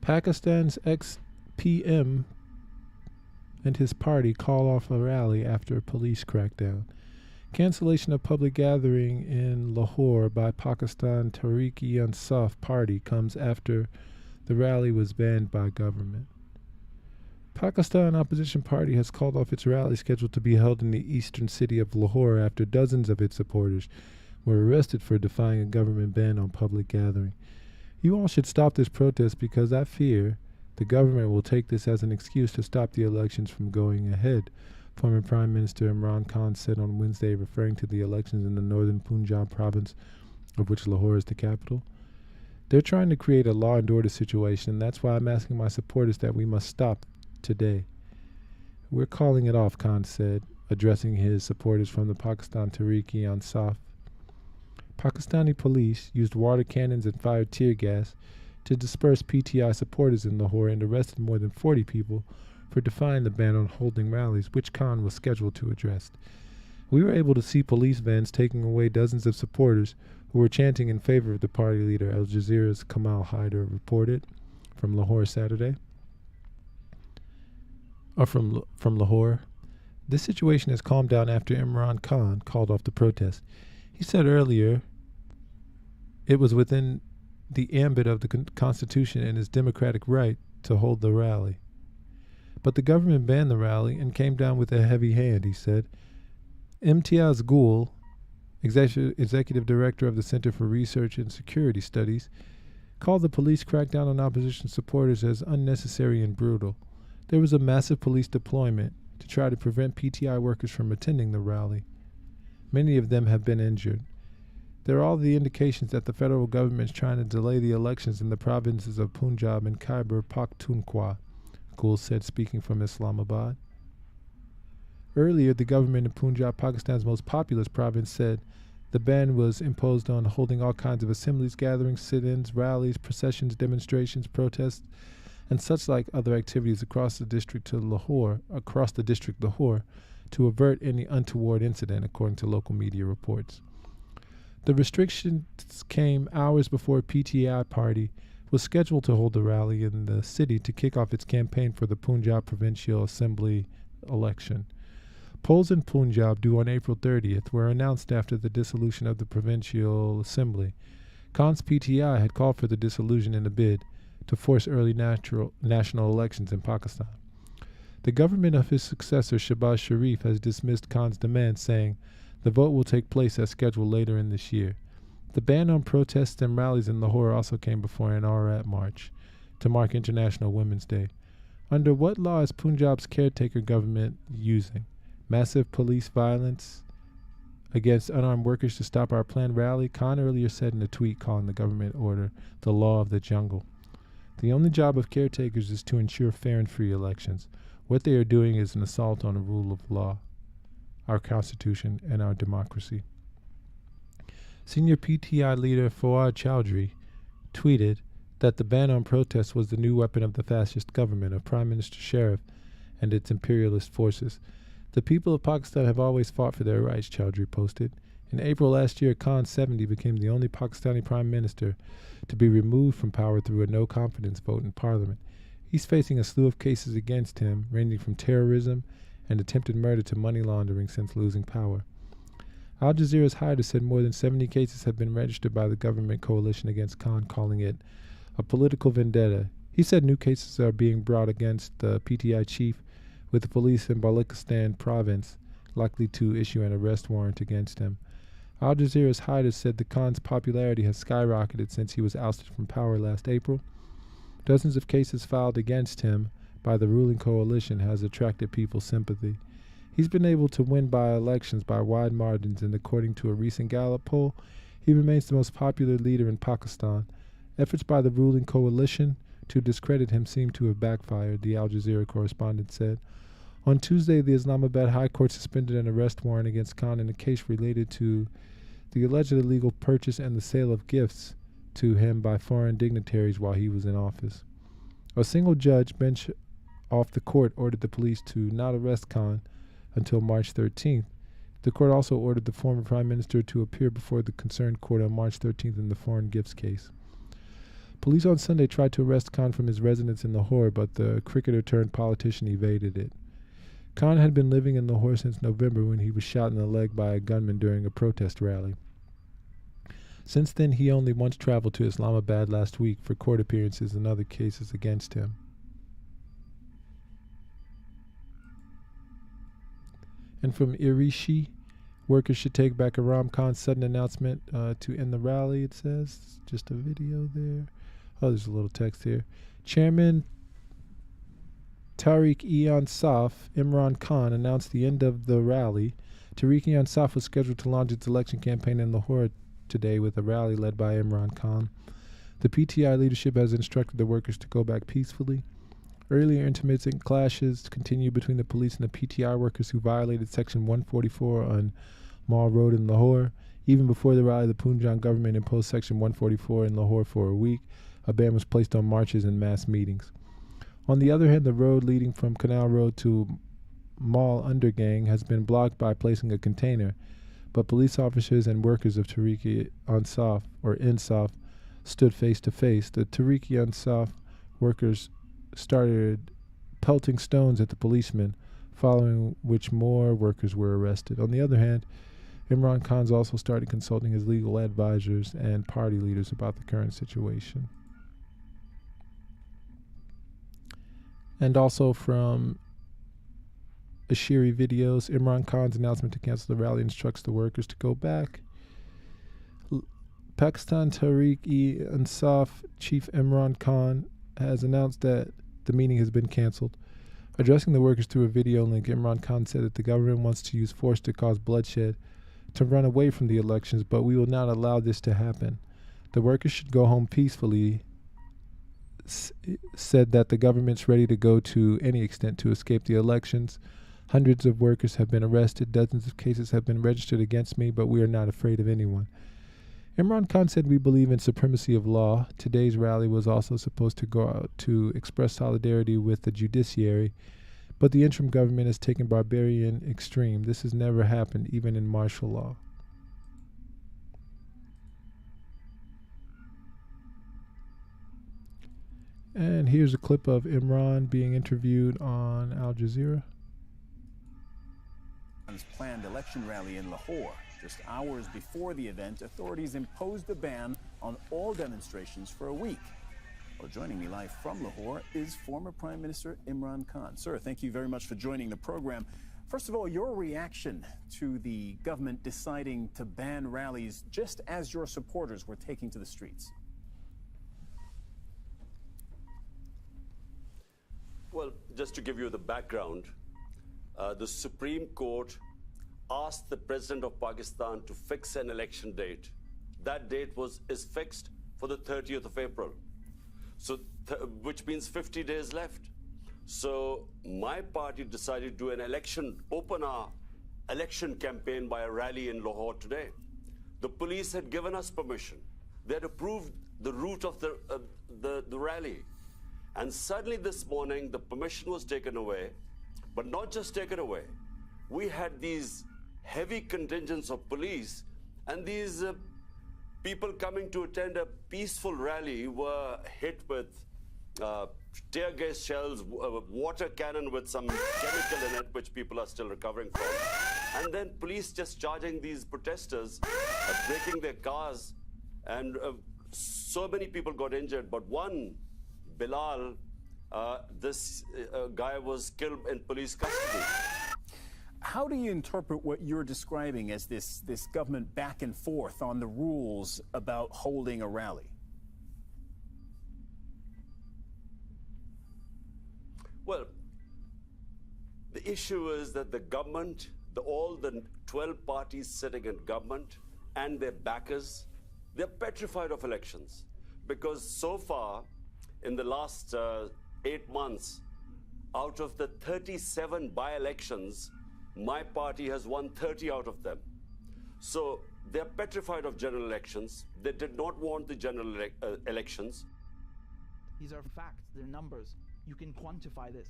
Pakistan's ex-PM and his party call off a rally after a police crackdown. Cancellation of public gathering in Lahore by Pakistan Tehreek-e-Insaf party comes after the rally was banned by government. Pakistan opposition party has called off its rally scheduled to be held in the eastern city of Lahore after dozens of its supporters were arrested for defying a government ban on public gathering. You all should stop this protest because I fear the government will take this as an excuse to stop the elections from going ahead, former Prime Minister Imran Khan said on Wednesday, referring to the elections in the northern Punjab province, of which Lahore is the capital. They're trying to create a law and order situation, and that's why I'm asking my supporters that we must stop today. We're calling it off, Khan said, addressing his supporters from the Pakistan Tehreek-e-Insaf. Pakistani police used water cannons and fired tear gas to disperse PTI supporters in Lahore and arrested more than 40 people for defying the ban on holding rallies, which Khan was scheduled to address. We were able to see police vans taking away dozens of supporters who were chanting in favor of the party leader, Al Jazeera's Kamal Haider reported from Lahore Saturday. From Lahore. This situation has calmed down after Imran Khan called off the protest. He said earlier it was within the ambit of the Constitution and his democratic right to hold the rally. But the government banned the rally and came down with a heavy hand, he said. Imtiaz Gul, executive director of the Center for Research and Security Studies, called the police crackdown on opposition supporters as unnecessary and brutal. There was a massive police deployment to try to prevent PTI workers from attending the rally. Many of them have been injured. There are all the indications that the federal government is trying to delay the elections in the provinces of Punjab and Khyber Pakhtunkhwa, Gul said, speaking from Islamabad. Earlier, the government in Punjab, Pakistan's most populous province, said the ban was imposed on holding all kinds of assemblies, gatherings, sit-ins, rallies, processions, demonstrations, protests, and such like other activities across the district Lahore, to avert any untoward incident, according to local media reports. The restrictions came hours before PTI party was scheduled to hold a rally in the city to kick off its campaign for the Punjab Provincial Assembly election. Polls in Punjab, due on April 30th, were announced after the dissolution of the Provincial Assembly. Khan's PTI had called for the dissolution in a bid to force early national elections in Pakistan. The government of his successor, Shehbaz Sharif, has dismissed Khan's demand, saying the vote will take place as scheduled later in this year. The ban on protests and rallies in Lahore also came before an Aurat march to mark International Women's Day. Under what law is Punjab's caretaker government using? Massive police violence against unarmed workers to stop our planned rally? Khan earlier said in a tweet calling the government order the law of the jungle. The only job of caretakers is to ensure fair and free elections. What they are doing is an assault on the rule of law, our Constitution, and our democracy. Senior PTI leader Fawad Chowdhury tweeted that the ban on protests was the new weapon of the fascist government of Prime Minister Sharif and its imperialist forces. The people of Pakistan have always fought for their rights, Chowdhury posted. In April last year, Khan 70 became the only Pakistani prime minister to be removed from power through a no-confidence vote in parliament. He's facing a slew of cases against him, ranging from terrorism and attempted murder to money laundering since losing power. Al Jazeera's Haider said more than 70 cases have been registered by the government coalition against Khan, calling it a political vendetta. He said new cases are being brought against the PTI chief, with the police in Balochistan province likely to issue an arrest warrant against him. Al Jazeera's Haider said the Khan's popularity has skyrocketed since he was ousted from power last April. Dozens of cases filed against him by the ruling coalition has attracted people's sympathy. He's been able to win by-elections by wide margins, and according to a recent Gallup poll, he remains the most popular leader in Pakistan. Efforts by the ruling coalition to discredit him seem to have backfired, the Al Jazeera correspondent said. On Tuesday, the Islamabad High Court suspended an arrest warrant against Khan in a case related to the alleged illegal purchase and the sale of gifts to him by foreign dignitaries while he was in office. A single judge bench off the court ordered the police to not arrest Khan until March 13th. The court also ordered the former prime minister to appear before the concerned court on March 13th in the foreign gifts case. Police on Sunday tried to arrest Khan from his residence in Lahore, but the cricketer-turned-politician evaded it. Khan had been living in Lahore since November when he was shot in the leg by a gunman during a protest rally. Since then, he only once traveled to Islamabad last week for court appearances and other cases against him. And from Irishi, workers should take back Imran Khan's sudden announcement to end the rally, it says. Just a video there. Oh, there's a little text here. Chairman Tariq-e-Insaf Imran Khan announced the end of the rally. Tariq-e-Insaf was scheduled to launch its election campaign in Lahore today with a rally led by Imran Khan. The PTI leadership has instructed the workers to go back peacefully. Earlier intermittent clashes continued between the police and the PTI workers who violated Section 144 on Mall Road in Lahore. Even before the rally, the Punjab government imposed Section 144 in Lahore for a week. A ban was placed on marches and mass meetings. On the other hand, the road leading from Canal Road to Mall Undergang has been blocked by placing a container, but police officers and workers of Insaf stood face to face. The Insaf workers started pelting stones at the policemen, following which more workers were arrested. On the other hand, Imran Khan's also started consulting his legal advisors and party leaders about the current situation. And also from Ashiri videos, Imran Khan's announcement to cancel the rally instructs the workers to go back. Pakistan Tehreek-e-Insaf chief Imran Khan has announced that the meeting has been canceled. Addressing the workers through a video link, Imran Khan said that the government wants to use force to cause bloodshed, to run away from the elections, but we will not allow this to happen. The workers should go home peacefully, said that the government's ready to go to any extent to escape the elections. Hundreds of workers have been arrested, dozens of cases have been registered against me, but we are not afraid of anyone. Imran Khan said, we believe in supremacy of law. Today's rally was also supposed to go out to express solidarity with the judiciary, but the interim government has taken barbarian extreme. This has never happened, even in martial law. And here's a clip of Imran being interviewed on Al Jazeera. Planned election rally in Lahore. Just hours before the event, authorities imposed a ban on all demonstrations for a week. Well, joining me live from Lahore is former Prime Minister Imran Khan. Sir, thank you very much for joining the program. First of all, your reaction to the government deciding to ban rallies just as your supporters were taking to the streets. Well, just to give you the background, the Supreme Court asked the President of Pakistan to fix an election date. That date is fixed for the 30th of April, so which means 50 days left. So my party decided to do an open our election campaign by a rally in Lahore today. The police had given us permission. They had approved the route of the rally. And suddenly this morning, the permission was taken away, but not just taken away. We had these heavy contingents of police, and these people coming to attend a peaceful rally were hit with tear gas shells, water cannon with some chemical in it, which people are still recovering from. And then police just charging these protesters, breaking their cars, and so many people got injured. But one, Bilal, this guy was killed in police custody. How do you interpret what you're describing as this government back and forth on the rules about holding a rally? Well, the issue is that the government, all the 12 parties sitting in government and their backers, they're petrified of elections. Because so far, in the last 8 months, out of the 37 by-elections, my party has won 30 out of them. So they're petrified of general elections. They did not want the general elections. These are facts, they're numbers. You can quantify this.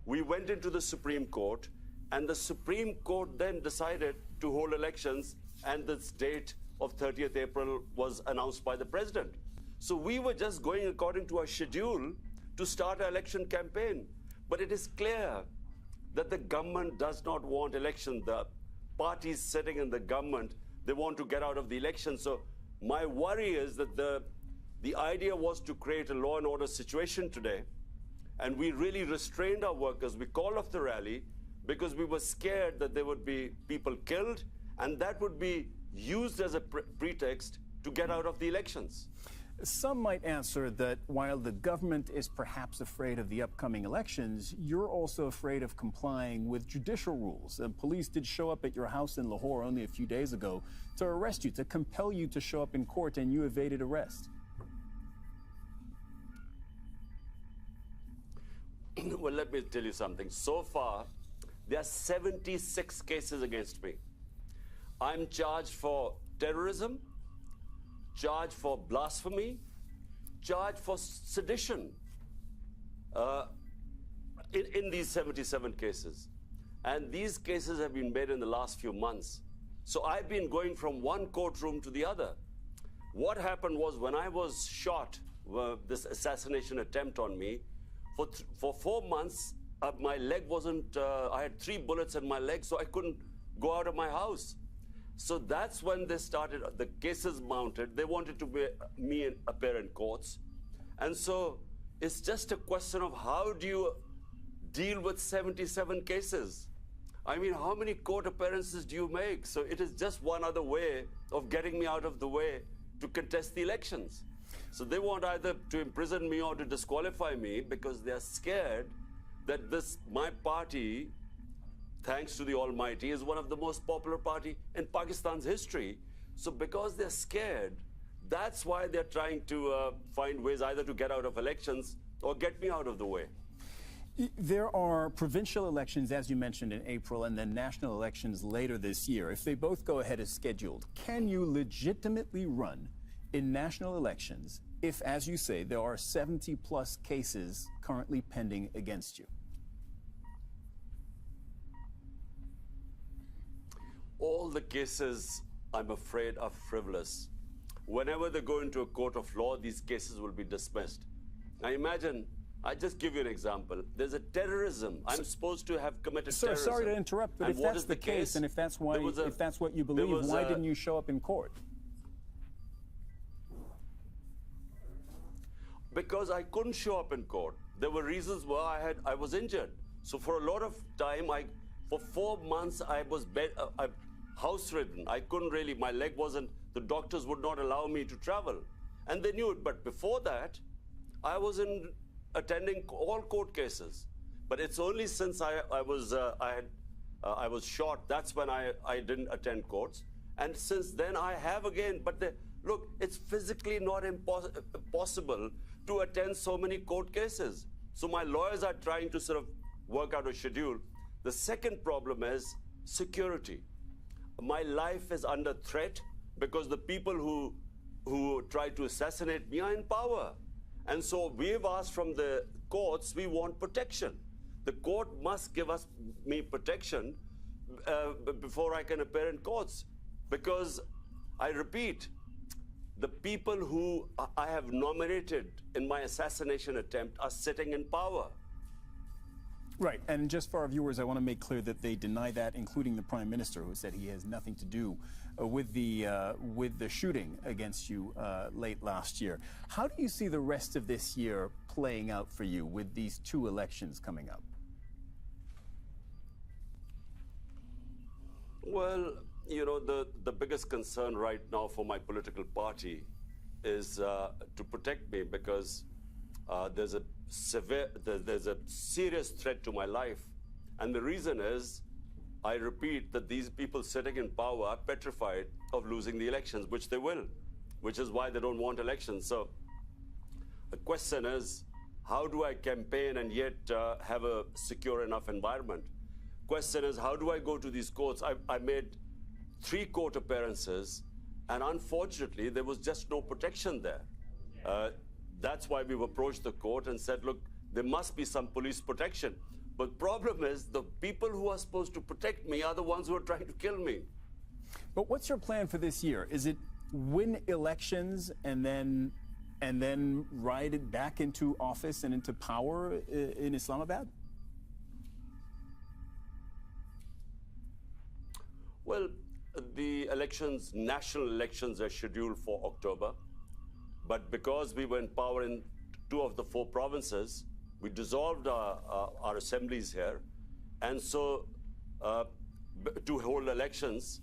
We went into the Supreme Court, and the Supreme Court then decided to hold elections, and this date of 30th April was announced by the president. So we were just going according to our schedule to start our election campaign. But it is clear that the government does not want election. The parties sitting in the government, they want to get out of the election. So my worry is that the idea was to create a law and order situation today, and we really restrained our workers. We called off the rally because we were scared that there would be people killed, and that would be used as a pretext to get out of the elections. Some might answer that while the government is perhaps afraid of the upcoming elections, you're also afraid of complying with judicial rules. Police did show up at your house in Lahore only a few days ago to arrest you, to compel you to show up in court, and you evaded arrest. Well, let me tell you something. So far, there are 76 cases against me. I'm charged for terrorism, charged for blasphemy, charged for sedition in these 77 cases. And these cases have been made in the last few months. So I've been going from one courtroom to the other. What happened was when I was shot, this assassination attempt on me, for 4 months, my leg wasn't, I had 3 bullets in my leg, so I couldn't go out of my house. So that's when they started, the cases mounted. They wanted to me appear in courts. And so it's just a question of how do you deal with 77 cases? I mean, how many court appearances do you make? So it is just one other way of getting me out of the way to contest the elections. So they want either to imprison me or to disqualify me because they are scared that my party, thanks to the Almighty, is one of the most popular party in Pakistan's history. So because they're scared, that's why they're trying to find ways either to get out of elections or get me out of the way. There are provincial elections, as you mentioned, in April, and then national elections later this year. If they both go ahead as scheduled, can you legitimately run in national elections if, as you say, there are 70-plus cases currently pending against you? All the cases, I'm afraid, are frivolous. Whenever they go into a court of law, these cases will be dismissed. Now imagine, I just give you an example. There's a terrorism. I'm supposed to have committed terrorism. Sorry to interrupt, but if that's the case, and if that's why, if that's what you believe, why didn't you show up in court? Because I couldn't show up in court. There were reasons why I was injured. So for a lot of time, for 4 months, I was house-ridden. I couldn't really, my leg wasn't, the doctors would not allow me to travel. And they knew it. But before that, I was attending all court cases. But it's only since I was shot, that's when I didn't attend courts. And since then, I have again. But look, it's physically not possible to attend so many court cases. So my lawyers are trying to sort of work out a schedule. The second problem is security. My life is under threat because the people who try to assassinate me are in power. And so we've asked from the courts, we want protection. The court must give me protection before I can appear in courts. Because, I repeat, the people who I have nominated in my assassination attempt are sitting in power. Right, and just for our viewers, I want to make clear that they deny that, including the Prime Minister, who said he has nothing to do with the shooting against you late last year. How do you see the rest of this year playing out for you with these 2 elections coming up? Well, you know, the biggest concern right now for my political party is to protect me because there's a serious threat to my life. And the reason is, I repeat, that these people sitting in power are petrified of losing the elections, which they will, which is why they don't want elections. So the question is, how do I campaign and yet have a secure enough environment? Question is, how do I go to these courts? I made 3 court appearances, and unfortunately, there was just no protection there. That's why we've approached the court and said, look, there must be some police protection. But problem is, the people who are supposed to protect me are the ones who are trying to kill me. But what's your plan for this year? Is it win elections and then and then ride it back into office and into power in Islamabad? Well, the elections, national elections, are scheduled for October. But because we were in power in 2 of the 4 provinces, we dissolved our assemblies here. And so to hold elections,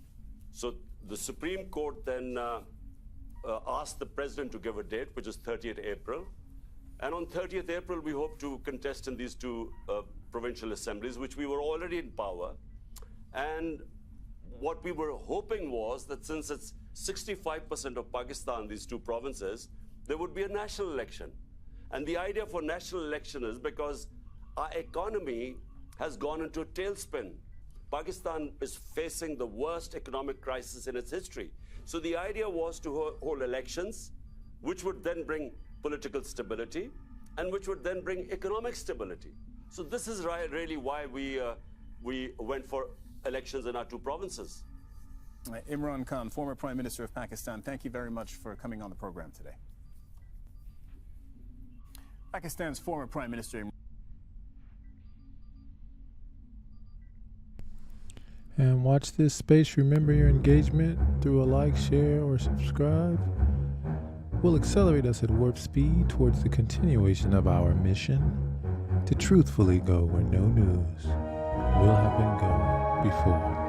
so the Supreme Court then asked the president to give a date, which is 30th April. And on 30th April, we hope to contest in these 2 provincial assemblies, which we were already in power. And what we were hoping was that since it's 65% of Pakistan, these 2 provinces, there would be a national election. And the idea for national election is because our economy has gone into a tailspin. Pakistan is facing the worst economic crisis in its history. So the idea was to hold elections, which would then bring political stability and which would then bring economic stability. So this is really why we went for elections in our 2 provinces. Imran Khan, former Prime Minister of Pakistan, thank you very much for coming on the program today. Pakistan's former Prime Minister. And watch this space. Remember, your engagement through a like, share, or subscribe will accelerate us at warp speed towards the continuation of our mission to truthfully go where no news will have been going before.